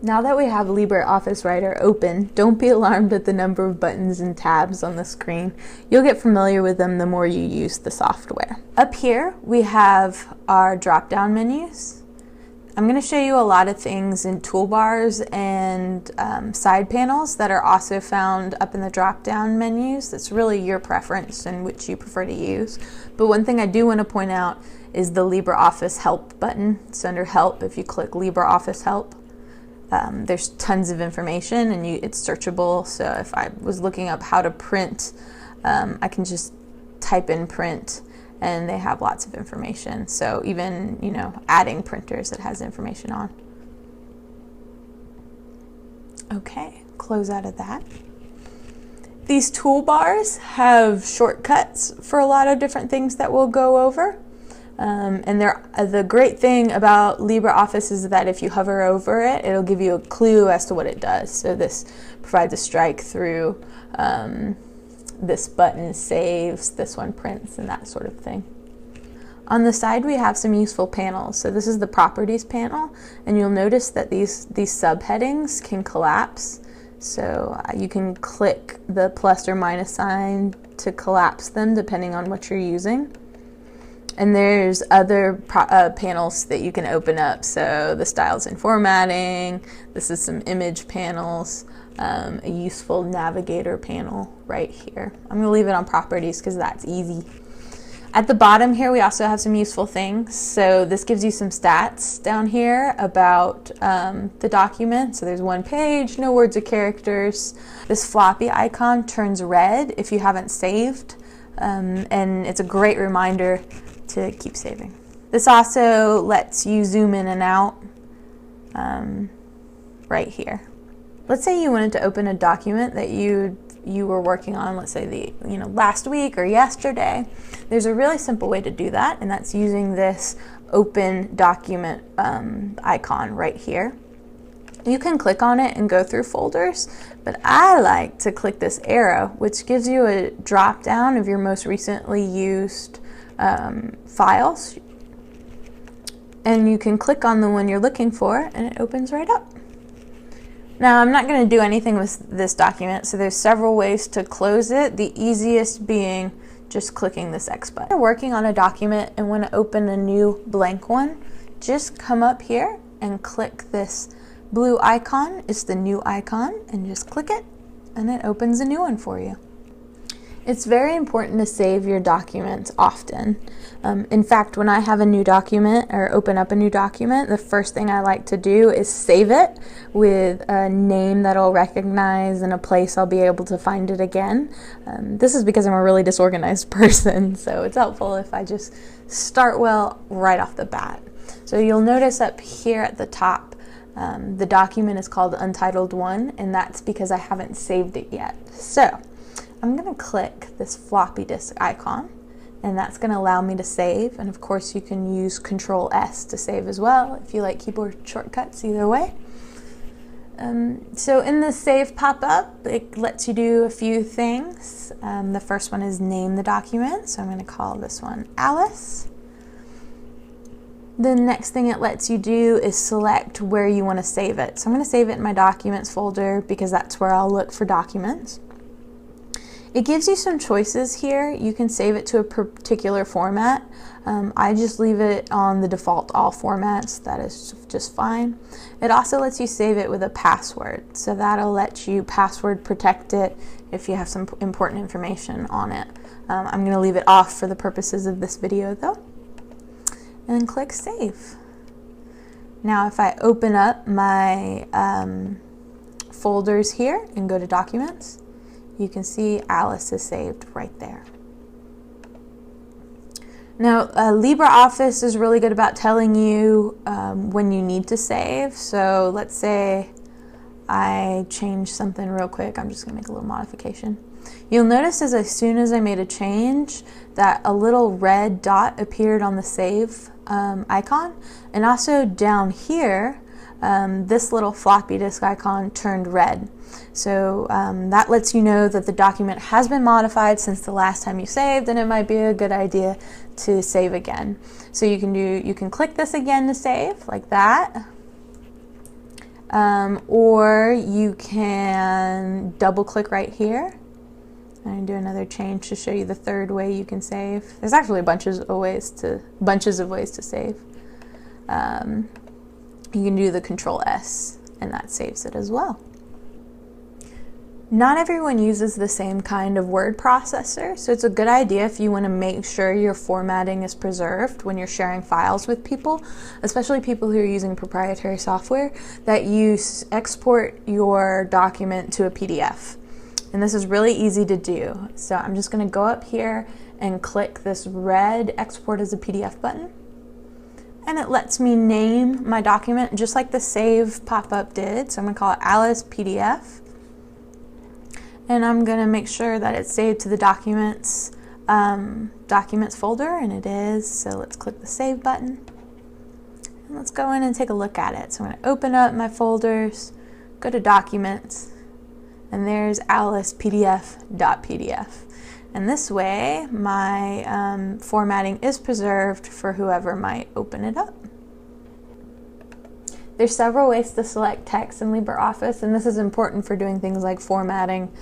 Now that we have LibreOffice Writer open, don't be alarmed at the number of buttons and tabs on the screen. You'll get familiar with them the more you use the software. Up here, we have our drop-down menus. I'm going to show you a lot of things in toolbars and side panels that are also found up in the drop-down menus. That's really your preference and which you prefer to use. But one thing I do want to point out is the LibreOffice Help button. It's under Help. If you click LibreOffice Help, there's tons of information and it's searchable. So if I was looking up how to print, I can just type in print and they have lots of information. So even, adding printers, it has information on. Okay, close out of that. These toolbars have shortcuts for a lot of different things that we'll go over. And the great thing about LibreOffice is that if you hover over it, it'll give you a clue as to what it does. So this provides a strike through, this button saves, this one prints, and that sort of thing. On the side we have some useful panels. So this is the Properties panel, and you'll notice that these subheadings can collapse. So you can click the plus or minus sign to collapse them depending on what you're using. And there's other panels that you can open up. So the styles and formatting, this is some image panels, a useful navigator panel right here. I'm going to leave it on properties because that's easy. At the bottom here we also have some useful things. So this gives you some stats down here about the document. So there's one page, no words or characters. This floppy icon turns red if you haven't saved, and it's a great reminder to keep saving. This also lets you zoom in and out right here. Let's say you wanted to open a document that you were working on, let's say last week or yesterday. There's a really simple way to do that, and that's using this open document icon right here. You can click on it and go through folders, but I like to click this arrow, which gives you a drop down of your most recently used files, and you can click on the one you're looking for and it opens right up. Now I'm not going to do anything with this document, so there's several ways to close it, the easiest being just clicking this X button. If you're working on a document and want to open a new blank one, just come up here and click this blue icon. It's the new icon, and just click it and it opens a new one for you. It's very important to save your documents often. In fact, when I have a new document or open up a new document, the first thing I like to do is save it with a name that I'll recognize and a place I'll be able to find it again. This is because I'm a really disorganized person, so it's helpful if I just start well right off the bat. So you'll notice up here at the top, the document is called Untitled 1, and that's because I haven't saved it yet. So I'm going to click this floppy disk icon, and that's going to allow me to save. And of course you can use Control S to save as well if you like keyboard shortcuts, either way. So in the Save pop-up, it lets you do a few things. The first one is name the document, so I'm going to call this one Alice. The next thing it lets you do is select where you want to save it. So I'm going to save it in my Documents folder because that's where I'll look for documents. It gives you some choices here. You can save it to a particular format. I just leave it on the default all formats. That is just fine. It also lets you save it with a password. So that'll let you password protect it if you have some important information on it. I'm going to leave it off for the purposes of this video though. And then click Save. Now if I open up my folders here and go to Documents, you can see Alice is saved right there. Now, LibreOffice is really good about telling you when you need to save. So let's say I change something real quick. I'm just going to make a little modification. You'll notice as soon as I made a change that a little red dot appeared on the Save icon. And also down here, this little floppy disk icon turned red. So that lets you know that the document has been modified since the last time you saved, and it might be a good idea to save again. So you can click this again to save, like that. or you can double click right here and do another change to show you the third way you can save. There's actually bunches of ways to save. You can do the Control S and that saves it as well. Not everyone uses the same kind of word processor, so it's a good idea if you want to make sure your formatting is preserved when you're sharing files with people, especially people who are using proprietary software, that you export your document to a PDF. And this is really easy to do. So I'm just going to go up here and click this red Export as a PDF button. And it lets me name my document just like the Save pop-up did. So I'm going to call it Alice PDF. And I'm going to make sure that it's saved to the documents folder, and it is. So let's click the Save button. And let's go in and take a look at it. So I'm going to open up my folders, go to Documents, and there's Alice PDF.pdf. And this way, my formatting is preserved for whoever might open it up. There's several ways to select text in LibreOffice, and this is important for doing things like formatting.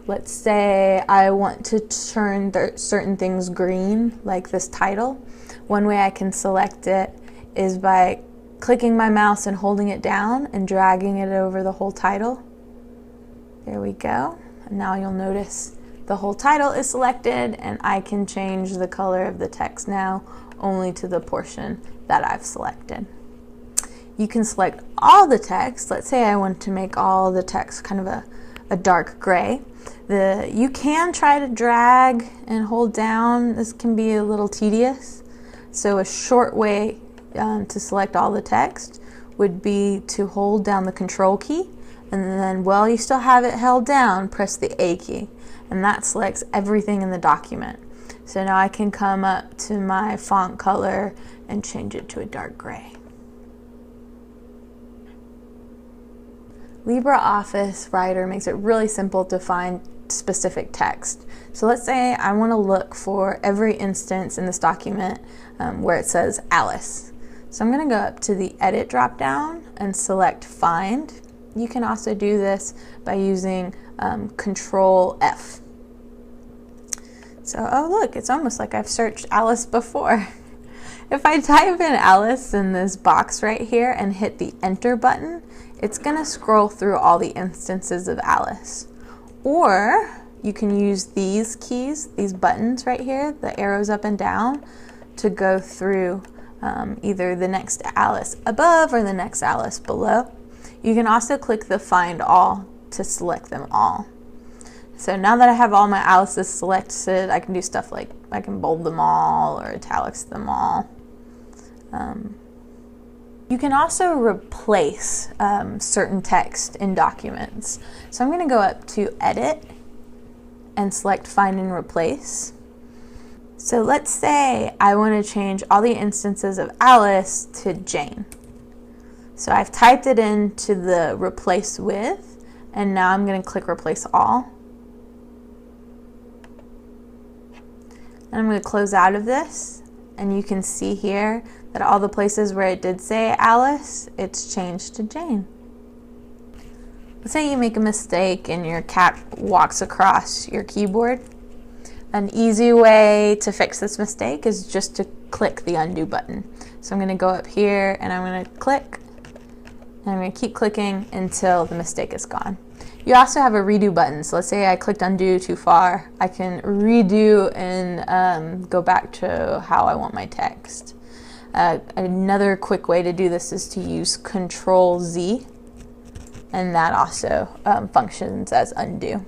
Let's say I want to turn certain things green, like this title. One way I can select it is by clicking my mouse and holding it down and dragging it over the whole title. There we go. And now you'll notice the whole title is selected, and I can change the color of the text now only to the portion that I've selected. You can select all the text. Let's say I want to make all the text kind of a dark gray. You can try to drag and hold down. This can be a little tedious. So a short way to select all the text would be to hold down the Control key, and then while you still have it held down, press the A key, and that selects everything in the document. So now I can come up to my font color and change it to a dark gray. LibreOffice Writer makes it really simple to find specific text. So let's say I want to look for every instance in this document where it says Alice. So I'm going to go up to the Edit drop-down and select Find. You can also do this by using Control F. So, oh look, it's almost like I've searched Alice before. If I type in Alice in this box right here and hit the Enter button, it's going to scroll through all the instances of Alice. Or you can use these keys, these buttons right here, the arrows up and down, to go through either the next Alice above or the next Alice below. You can also click the Find All to select them all. So now that I have all my Alice's selected, I can do stuff like I can bold them all or italics them all. You can also replace certain text in documents. So I'm going to go up to Edit and select Find and Replace. So let's say I want to change all the instances of Alice to Jane. So I've typed it into the Replace With, and now I'm going to click Replace All. And I'm going to close out of this, and you can see here that all the places where it did say Alice, it's changed to Jane. Let's say you make a mistake and your cat walks across your keyboard. An easy way to fix this mistake is just to click the Undo button. So I'm going to go up here and I'm going to click, and I'm going to keep clicking until the mistake is gone. You also have a redo button. So let's say I clicked undo too far. I can redo and go back to how I want my text. Another quick way to do this is to use Control Z, and that also functions as undo.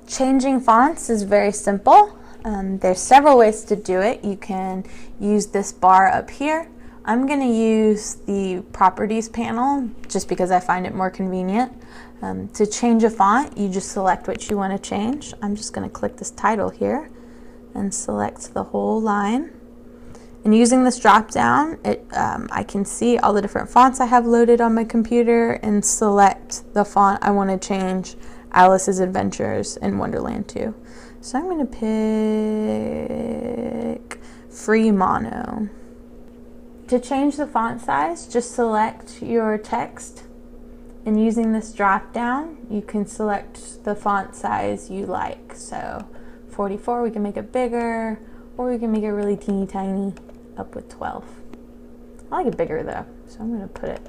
Changing fonts is very simple. There's several ways to do it. You can use this bar up here. I'm going to use the Properties panel just because I find it more convenient. To change a font, you just select what you want to change. I'm just going to click this title here and select the whole line. And using this drop down, I can see all the different fonts I have loaded on my computer and select the font I want to change Alice's Adventures in Wonderland to. So I'm going to pick Free Mono. To change the font size, just select your text, and using this drop down, you can select the font size you like. So 44, we can make it bigger, or we can make it really teeny tiny, up with 12. I like it bigger though, so I'm gonna put it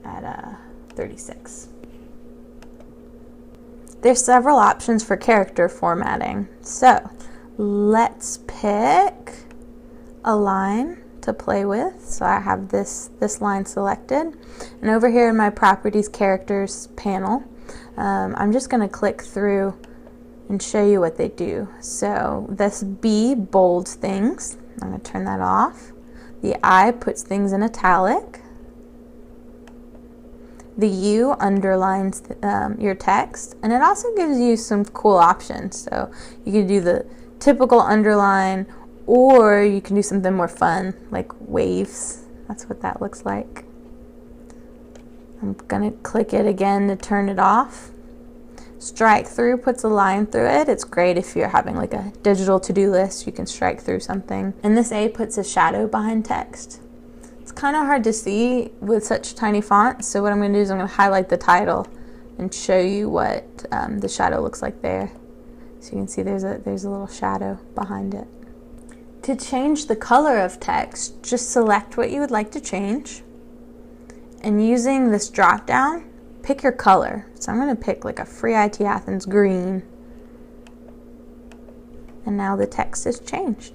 at 36. There's several options for character formatting. So let's pick a line to play with. So I have this line selected, and over here in my properties characters panel, I'm just going to click through and show you what they do. So this B bolds things. I'm going to turn that off. The I puts things in italic. The U underlines your text, and it also gives you some cool options. So you can do the typical underline, or you can do something more fun like waves. That's what that looks like. I'm gonna click it again to turn it off. Strike through puts a line through it. It's great if you're having like a digital to-do list, you can strike through something. And this A puts a shadow behind text. It's kind of hard to see with such tiny fonts, so what I'm going to do is I'm going to highlight the title and show you what the shadow looks like there. So you can see there's a little shadow behind it. To change the color of text, just select what you would like to change, and using this drop down, pick your color. So I'm going to pick like a Free IT Athens green, and now the text is changed.